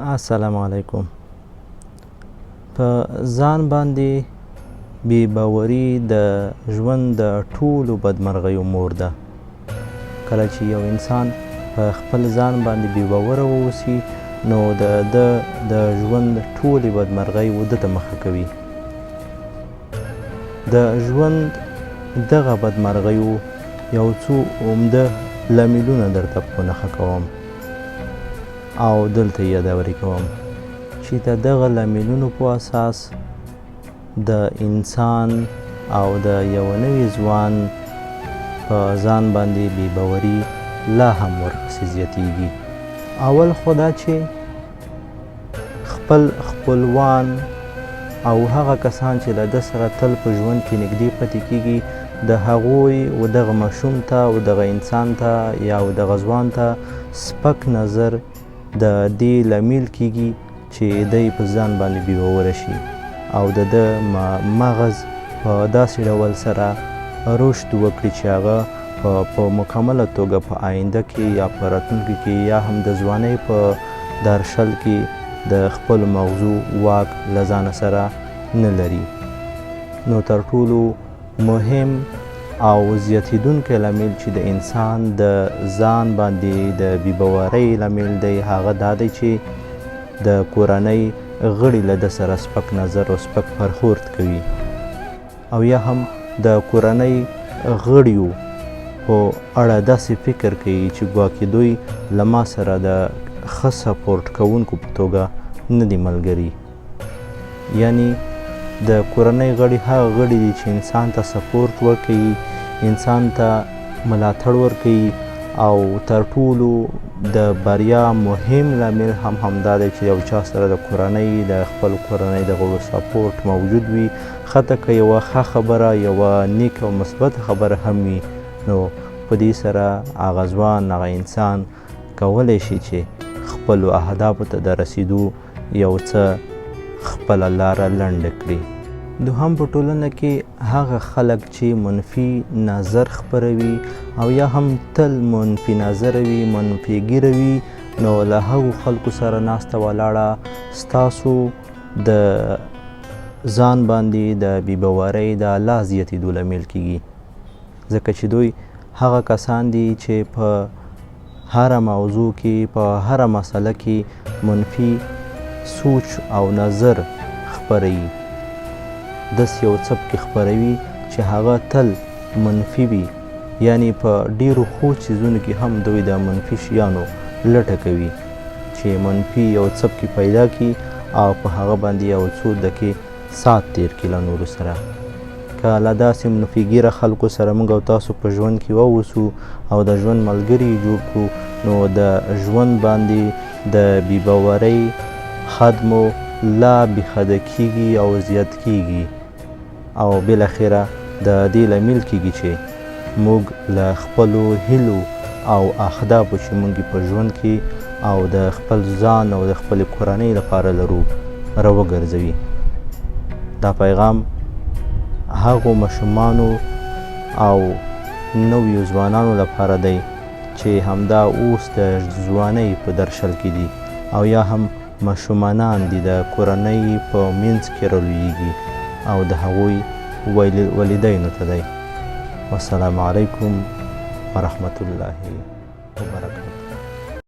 السلام علیکم. په ځان باندې بې باوري د ژوند د ټولو بدمرغیو مور ده. کله چې یو انسان په خپل ځان باندې بې باوره واوسي نو د ژوند ټولې بدمرغۍ ده ته مخه کوي. د ژوند دغه بدمرغیو یو څو عمده لاملونه درته په نښه کوم او دلته یادوري کوم چې د دغه لاملونو په اساس د انسان او د یو نوي ځوان په ځان باندې بې باوري لا هم ورپسې زیاتیږي. اول خو دا چې خپل خپلوان او هغه کسان چې له ده سره تل په ژوند کې نږدې پاتې کیږي د هغوی و دغه ماشوم ته و دغه انسان ته یا و دغه ځوان ته سپک نظر د دې لامل کیږي چې دی په ځان باندې بې باوره شي او د ده مغز په داسې ډول سره رشد وکړي چې هغه په مکمله توګه په آینده کې یا په راتلونکي کې یا هم د ځوانۍ په درشل کې د خپلو مغزو واک له ځانه سره نه لري. نو تر ټولو مهم او زیاتېدونکی لامل چې د انسان د ځان باندې د بې باورۍ لامل دی هغه دا دی چې د کورنۍ غړي له ده سره سپک نظر او سپک برخورد کوي او یا هم د کورنۍ غړیو په اړه داسې فکر کوي چې ګواکې دوی له ما سره د ښه سپورټ کوونکو په توګه نه دي ملګري. یعنی د کورنۍ غړي هغه غړي دي چې انسان ته سپورټ ورکوي، انسان ته ملاتړ ورکوي او تر ټولو د بریا مهم لامل هم همدا دی چې یو چا سره د کورنۍ د خپل کورنۍ د غړو سپورټ موجود وي. حتی که یوه ښه خبره یوه نیک او مثبت خبره هم وي نو په دې سره هغه ځوان هغه انسان کولی شي چې خپلو اهدافو ته د رسیدو یو څه خپله لاره لنډه کړي. دوهم په ټولنه کې هغه خلک چې منفي نظر خپروي او یا هم تل منفي نظره وي، منفي ګیره وي، نو له هغو خلکو سره ناسته ولاړه ستاسو د ځان باندې د بې باورۍ د لا زیاتېدو لامل کیږي. ځکه چې دوی هغه کسان دي چې په هره موضوع کې په هره مسله کې منفي سوچ او نظر خپروي. داسې یو څپکې خپروي چې هغه تل منفي وي، یعنی په ډیرو ښو څیزونو کې هم دوی د منفي شیانو لټه کوي چې منفي یو څپکې پیدا کړي او په هغه باندې یو څو دقیقې ساعت تیر کړي له نورو سره. که له داسې منفي ګیره خلکو سره موږ او تاسو په ژوند کې واوسو او د ژوند ملګري جوړ کړو نو د ژوند باندې د بې باورۍ حد مو لا بېخده کیږي او زیات کیږي او بالاخره د دې لامل کیږي چې موږ له خپلو هیلو او اهدافو چې موږ په ژوند کې او د خپل ځان او د خپلې کورنۍ لپاره لرو راوګرځوي. دا پیغام هغو ماشومانو او نویو ځوانانو لپاره دی چې همدا اوس د ځوانۍ په درشل کې دي او یا هم ماشومانان دي د کورنۍ په منځ کې رالویږي او د هغوی والدینو ته دی. والسلام علیکم ورحمة الله وبرکاته.